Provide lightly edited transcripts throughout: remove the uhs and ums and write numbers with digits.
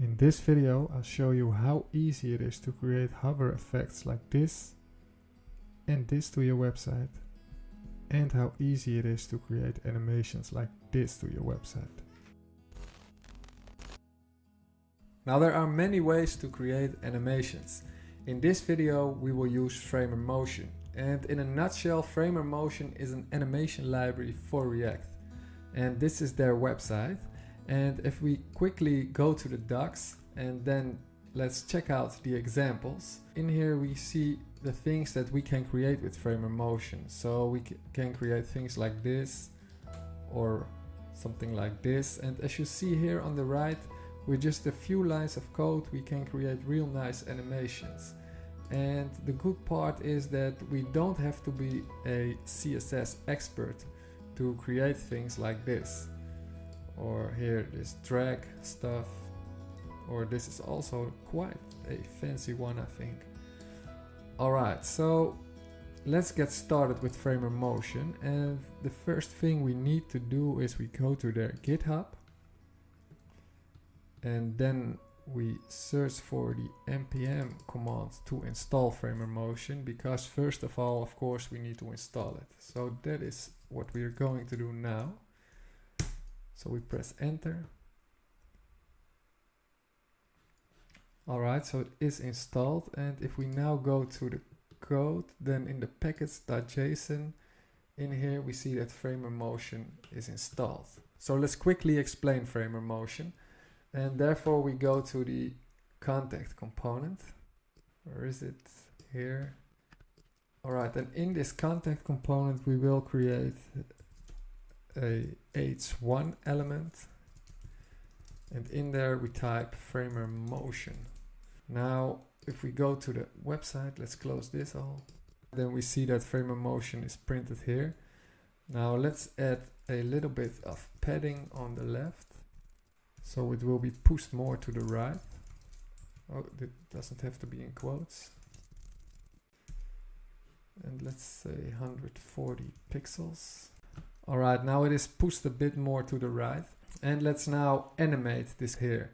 In this video, I'll show you how easy it is to create hover effects like this and this to your website, and how easy it is to create animations like this to your website. Now there are many ways to create animations. In this video we will use Framer Motion, and in a nutshell, Framer Motion is an animation library for React, and this is their website. And if we quickly go to the docs and then let's check out the examples. In here we see the things that we can create with Framer Motion. So we can create things like this or something like this, and as you see here on the right, with just a few lines of code we can create real nice animations. And the good part is that we don't have to be a CSS expert to create things like this. Or here, this drag stuff, or this is also quite a fancy one, I think. Alright, so let's get started with Framer Motion, and the first thing we need to do is we go to their GitHub, and then we search for the npm command to install Framer Motion, because first of all, of course, we need to install it. So that is what we are going to do now. So we press enter. Alright, so it is installed, and if we now go to the code, then in the package.json, in here we see that Framer Motion is installed. So let's quickly explain Framer Motion, and therefore we go to the contact component. Where is it? Here. Alright, and in this contact component we will create a h1 element, and in there we type Framer Motion. Now if we go to the website, let's close this all, then we see that Framer Motion is printed here. Now let's add a little bit of padding on the left, so it will be pushed more to the right. Oh, it doesn't have to be in quotes. And let's say 140 pixels. Alright, now it is pushed a bit more to the right, and let's now animate this here.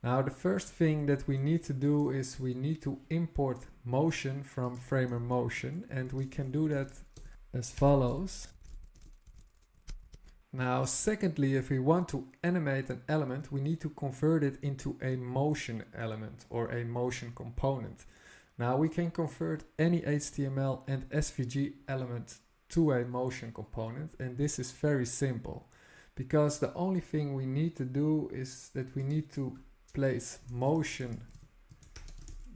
Now the first thing that we need to do is we need to import motion from Framer Motion, and we can do that as follows. Now secondly, if we want to animate an element, we need to convert it into a motion element or a motion component. Now we can convert any HTML and SVG element to a motion component, and this is very simple, because the only thing we need to do is that we need to place motion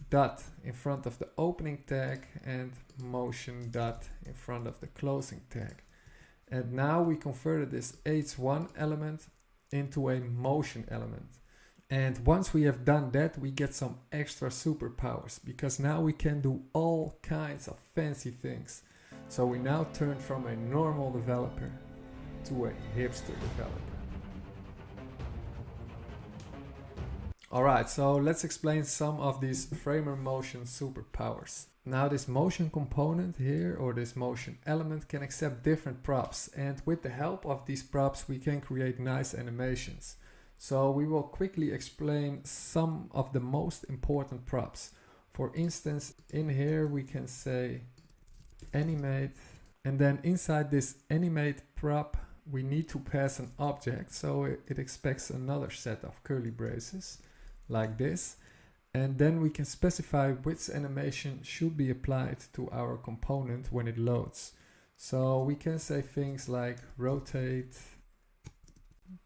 dot in front of the opening tag and motion dot in front of the closing tag. And now we converted this h1 element into a motion element. And once we have done that, we get some extra superpowers, because now we can do all kinds of fancy things. So we now turn from a normal developer to a hipster developer. Alright, so let's explain some of these Framer Motion superpowers. Now this motion component here, or this motion element, can accept different props, and with the help of these props we can create nice animations. So we will quickly explain some of the most important props. For instance, in here we can say animate, and then inside this animate prop we need to pass an object, so it expects another set of curly braces like this, and then we can specify which animation should be applied to our component when it loads. So we can say things like rotate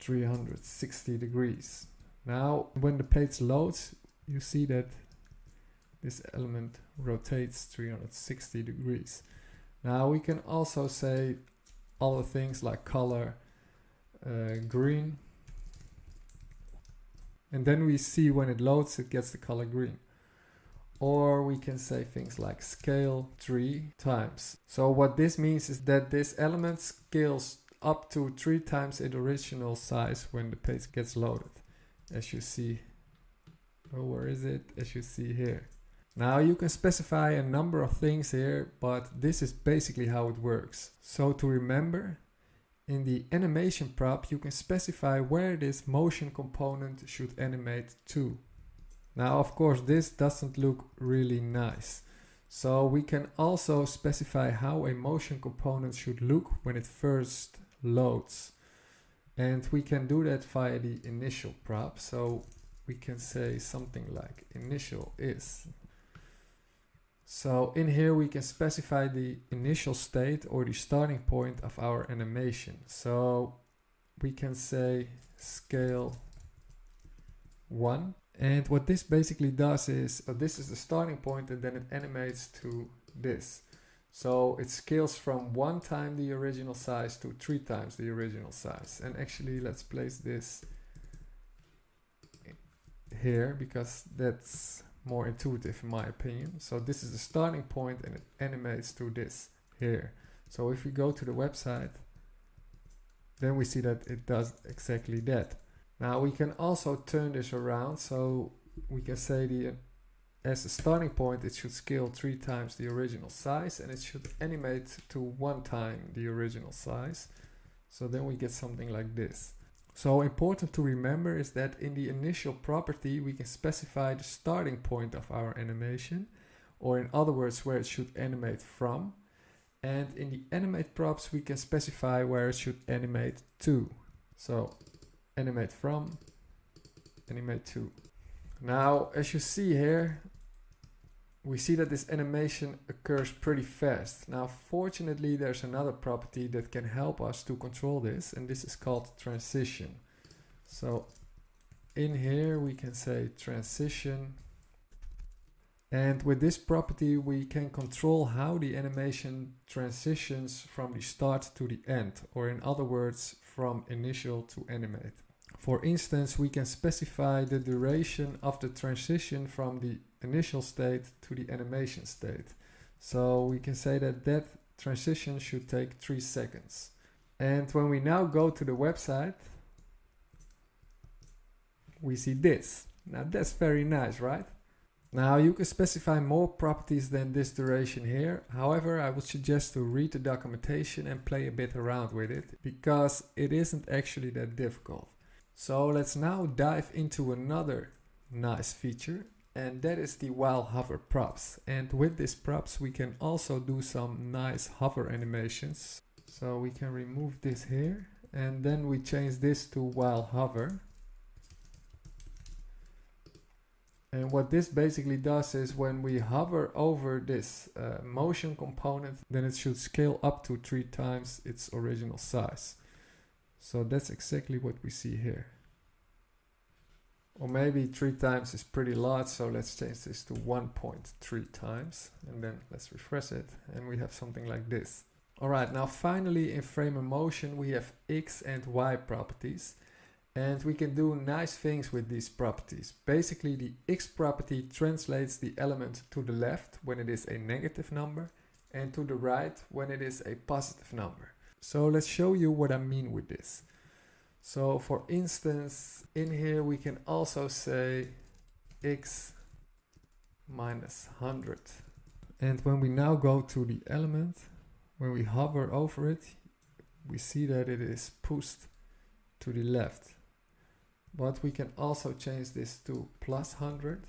360 degrees. Now when the page loads, you see that this element rotates 360 degrees. Now we can also say other things like color green, and then we see when it loads it gets the color green. Or we can say things like scale 3 times. So what this means is that this element scales up to 3 times its original size when the page gets loaded, as you see. Oh, where is it? As you see here. Now you can specify a number of things here, but this is basically how it works. So to remember, in the animation prop you can specify where this motion component should animate to. Now, of course, this doesn't look really nice. So we can also specify how a motion component should look when it first loads. And we can do that via the initial prop. So we can say something like initial is. So in here we can specify the initial state or the starting point of our animation. So we can say scale 1. And what this basically does is, this is the starting point and then it animates to this. So it scales from 1 time the original size to 3 times the original size. And actually let's place this here because that's more intuitive in my opinion. So this is the starting point and it animates to this here. So if we go to the website, then we see that it does exactly that. Now we can also turn this around, so we can say as a starting point it should scale 3 times the original size and it should animate to 1 time the original size. So then we get something like this. So important to remember is that in the initial property we can specify the starting point of our animation, or in other words where it should animate from. And in the animate props we can specify where it should animate to. So animate from, animate to. Now, as you see here, we see that this animation occurs pretty fast. Now, fortunately, there's another property that can help us to control this, and this is called transition. So in here we can say transition, and with this property we can control how the animation transitions from the start to the end, or in other words, from initial to animate. For instance, we can specify the duration of the transition from the initial state to the animation state. So we can say that that transition should take 3 seconds. And when we now go to the website, we see this. Now that's very nice, right? Now you can specify more properties than this duration here. However, I would suggest to read the documentation and play a bit around with it, because it isn't actually that difficult. So let's now dive into another nice feature, and that is the while hover props. And with these props we can also do some nice hover animations. So we can remove this here and then we change this to while hover. And what this basically does is when we hover over this motion component, then it should scale up to 3 times its original size. So that's exactly what we see here. Or maybe 3 times is pretty large, so let's change this to 1.3 times. And then let's refresh it and we have something like this. Alright, now finally in Framer Motion we have X and Y properties. And we can do nice things with these properties. Basically the X property translates the element to the left when it is a negative number and to the right when it is a positive number. So let's show you what I mean with this. So for instance, in here we can also say X minus 100. And when we now go to the element, when we hover over it, we see that it is pushed to the left. But we can also change this to plus 100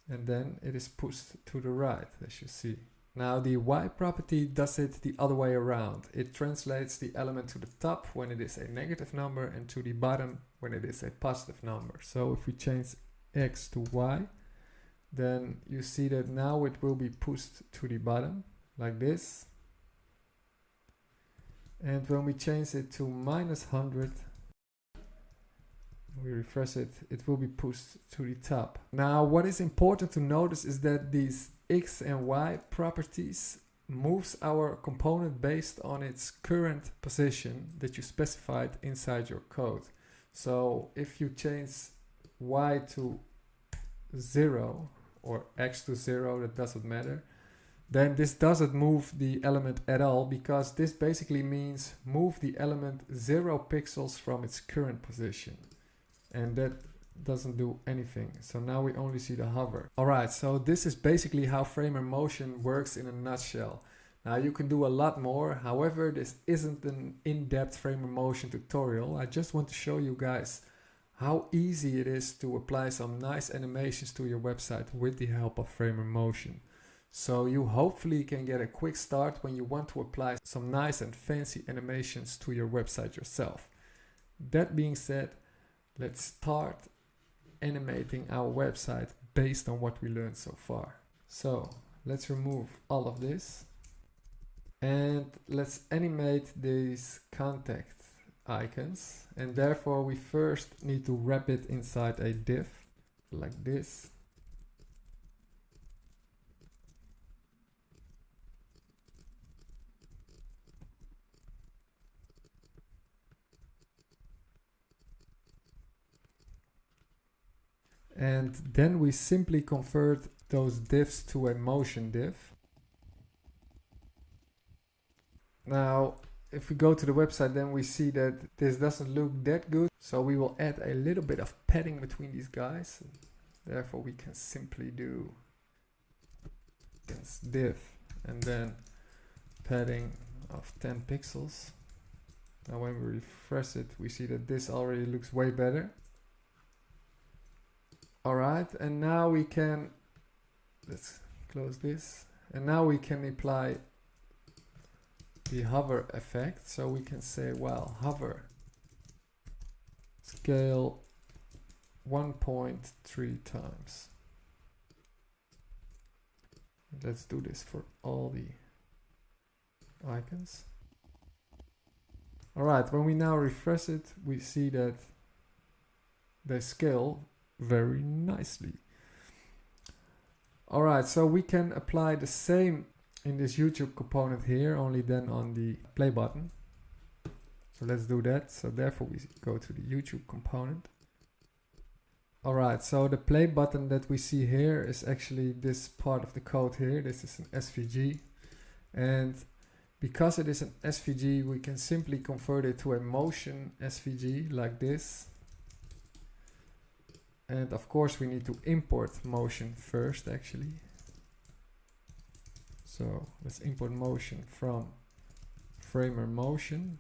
and then it is pushed to the right, as you see. Now the Y property does it the other way around. It translates the element to the top when it is a negative number and to the bottom when it is a positive number. So if we change X to Y, then you see that now it will be pushed to the bottom like this. And when we change it to minus 100, we refresh it, it will be pushed to the top. Now what is important to notice is that these X and Y properties moves our component based on its current position that you specified inside your code. So if you change Y to 0 or X to 0, that doesn't matter, then this doesn't move the element at all, because this basically means move the element 0 pixels from its current position. And that doesn't do anything. So now we only see the hover. Alright, so this is basically how Framer Motion works in a nutshell. Now you can do a lot more. However, this isn't an in-depth Framer Motion tutorial. I just want to show you guys how easy it is to apply some nice animations to your website with the help of Framer Motion. So you hopefully can get a quick start when you want to apply some nice and fancy animations to your website yourself. That being said, let's start animating our website based on what we learned so far. So let's remove all of this and let's animate these contact icons, and therefore we first need to wrap it inside a div like this. And then we simply convert those divs to a motion div. Now, if we go to the website, then we see that this doesn't look that good. So we will add a little bit of padding between these guys. Therefore, we can simply do this div and then padding of 10 pixels. Now, when we refresh it, we see that this already looks way better. Alright, and now we can, let's close this, and now we can apply the hover effect. So we can say, well, hover scale 1.3 times. Let's do this for all the icons. Alright, when we now refresh it, we see that they scale very nicely. Alright, so we can apply the same in this YouTube component here, only then on the play button. So let's do that. So therefore we go to the YouTube component. Alright, so the play button that we see here is actually this part of the code here. This is an SVG, and because it is an SVG, we can simply convert it to a motion SVG like this. And of course we need to import motion first actually. So let's import motion from Framer Motion.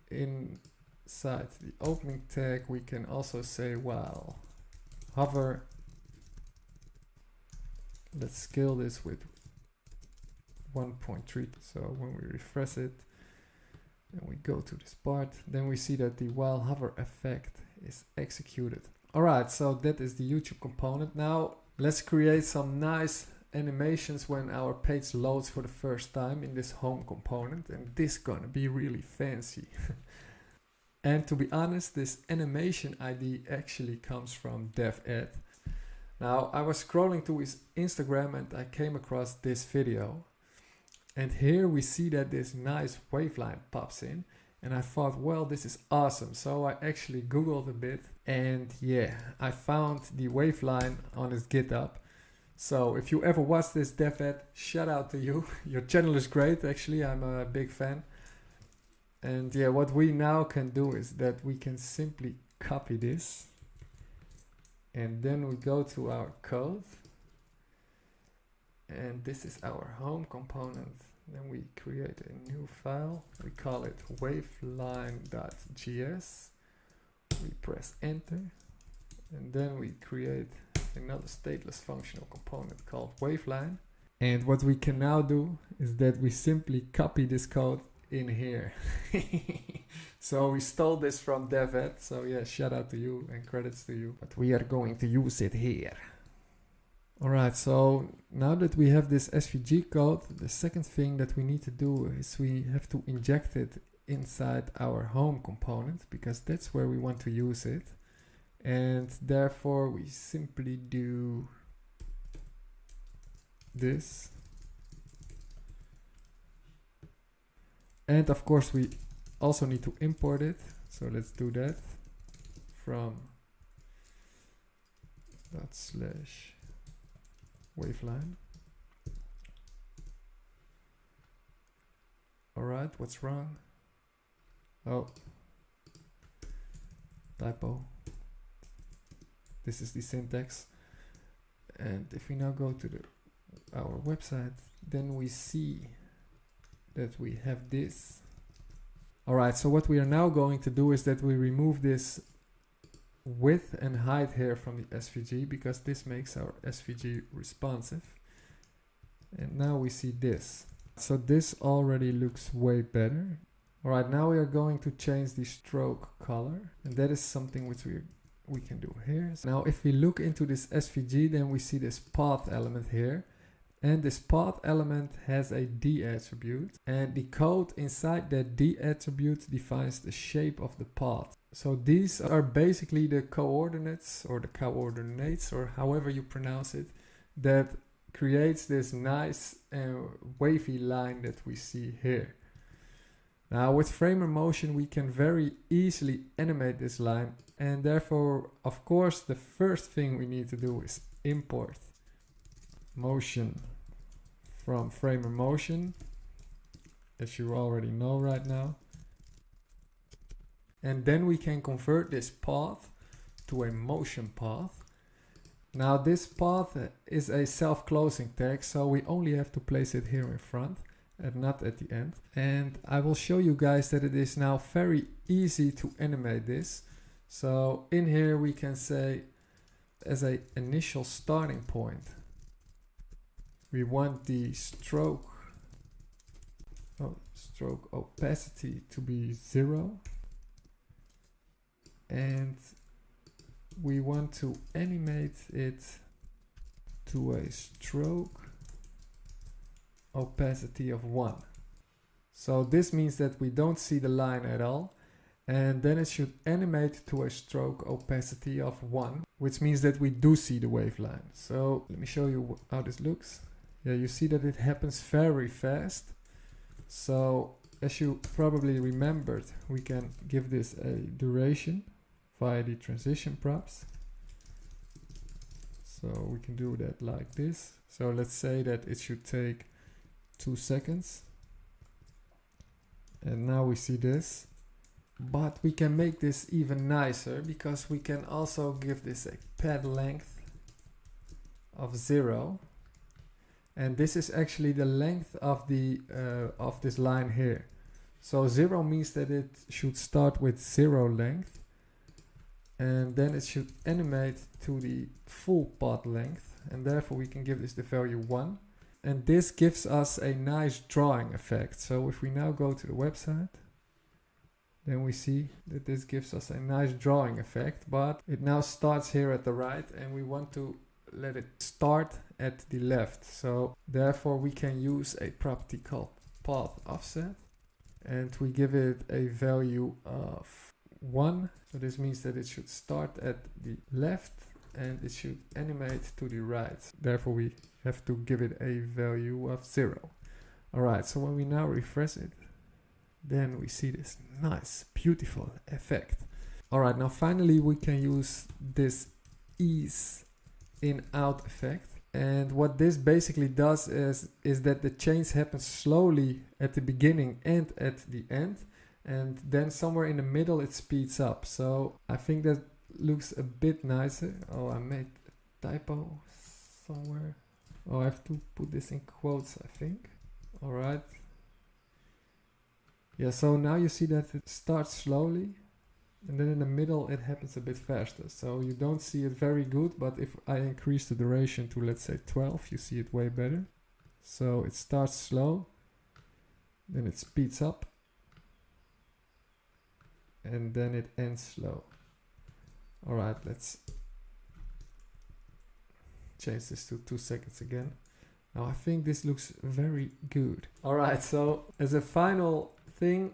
Inside the opening tag we can also say, well, hover. Let's scale this with 1.3. So when we refresh it, and we go to this part, then we see that the while hover effect is executed. Alright, so that is the YouTube component. Now let's create some nice animations when our page loads for the first time in this home component, and this is gonna be really fancy. And to be honest, this animation ID actually comes from DevEd. Now I was scrolling to his Instagram and I came across this video. And here we see that this nice waveline pops in, and I thought, well, this is awesome. So I actually Googled a bit, and yeah, I found the waveline on his GitHub. So if you ever watch this DevEd, shout out to you. Your channel is great, actually, I'm a big fan. And yeah, what we now can do is that we can simply copy this, and then we go to our code. And this is our home component. Then we create a new file. We call it waveline.js. We press enter. And then we create another stateless functional component called waveline. And what we can now do is that we simply copy this code in here. So we stole this from DevEd. So yeah, shout out to you and credits to you. But we are going to use it here. Alright, so now that we have this SVG code, the second thing that we need to do is we have to inject it inside our home component, because that's where we want to use it. And therefore we simply do this. And of course we also need to import it. So let's do that from /. Waveline. Alright, what's wrong? Oh, typo. This is the syntax. And if we now go to our website, then we see that we have this. Alright, so what we are now going to do is that we remove this width and height here from the SVG, because this makes our SVG responsive. And now we see this. So this already looks way better. Alright, now we are going to change the stroke color, and that is something which we can do here. So now if we look into this SVG, then we see this path element here, and this path element has a D attribute, and the code inside that D attribute defines the shape of the path. So these are basically the coordinates, or the coordinates, or however you pronounce it, that creates this nice wavy line that we see here. Now with Framer Motion we can very easily animate this line, and therefore of course the first thing we need to do is import motion from Framer Motion, as you already know right now. And then we can convert this path to a motion path. Now this path is a self-closing tag, so we only have to place it here in front and not at the end. And I will show you guys that it is now very easy to animate this. So in here we can say, as an initial starting point, we want the stroke opacity to be 0. And we want to animate it to a stroke opacity of 1. So this means that we don't see the line at all, and then it should animate to a stroke opacity of 1, which means that we do see the wave line. So let me show you how this looks. Yeah, you see that it happens very fast. So as you probably remembered, we can give this a duration via the transition props. So we can do that like this. So let's say that it should take 2 seconds. And now we see this. But we can make this even nicer, because we can also give this a pad length of 0. And this is actually the length of the of this line here. So 0 means that it should start with 0 length, and then it should animate to the full path length, and therefore we can give this the value 1. And this gives us a nice drawing effect. So if we now go to the website, then we see that this gives us a nice drawing effect, but it now starts here at the right, and we want to let it start at the left. So therefore we can use a property called path offset, and we give it a value of 1. So this means that it should start at the left and it should animate to the right. Therefore we have to give it a value of 0. Alright, so when we now refresh it, then we see this nice, beautiful effect. Alright, now finally we can use this ease in out effect. And what this basically does is that the change happens slowly at the beginning and at the end, and then somewhere in the middle it speeds up. So I think that looks a bit nicer. Oh, I made a typo somewhere. Oh, I have to put this in quotes, I think. Alright. Yeah, so now you see that it starts slowly, and then in the middle it happens a bit faster. So you don't see it very good, but if I increase the duration to, let's say, 12, you see it way better. So it starts slow, then it speeds up, and then it ends slow. Alright, let's change this to 2 seconds again. Now I think this looks very good. Alright, so as a final thing,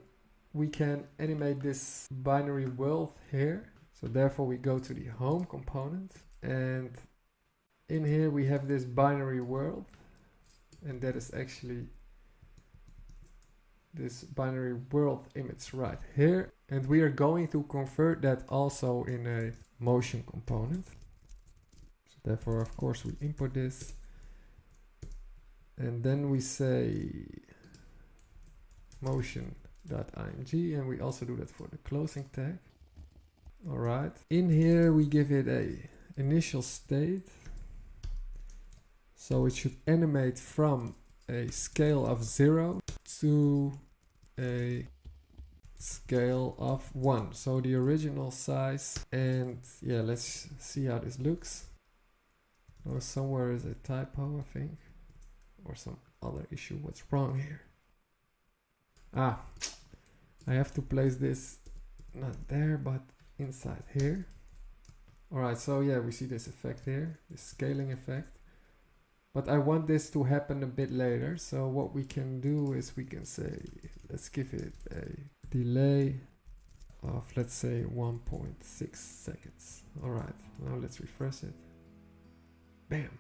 we can animate this binary world here. So therefore we go to the home component, and in here we have this binary world, and that is actually this binary world image right here. And we are going to convert that also in a motion component. So therefore, of course, we import this, and then we say motion.img, and we also do that for the closing tag. Alright, in here we give it a initial state, so it should animate from a scale of 0 to a scale of 1, so the original size. And yeah, let's see how this looks. Oh, somewhere is a typo, I think, or some other issue. What's wrong here? Ah, I have to place this not there but inside here. Alright, so yeah, we see this effect here, this scaling effect. But I want this to happen a bit later, so what we can do is we can say, let's give it a delay of, let's say, 1.6 seconds. Alright, now let's refresh it. Bam!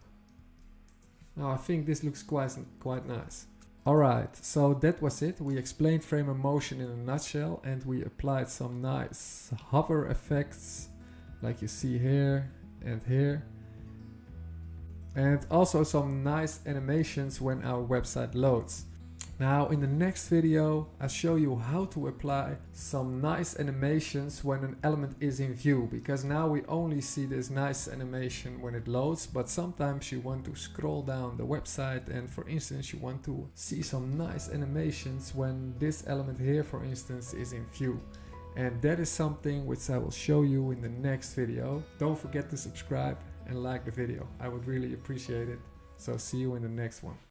Now I think this looks quite nice. Alright, so that was it. We explained Framer Motion in a nutshell, and we applied some nice hover effects like you see here and here. And also some nice animations when our website loads. Now in the next video I'll show you how to apply some nice animations when an element is in view, because now we only see this nice animation when it loads, but sometimes you want to scroll down the website and for instance you want to see some nice animations when this element here for instance is in view. And that is something which I will show you in the next video. Don't forget to subscribe and like the video. I would really appreciate it. So see you in the next one.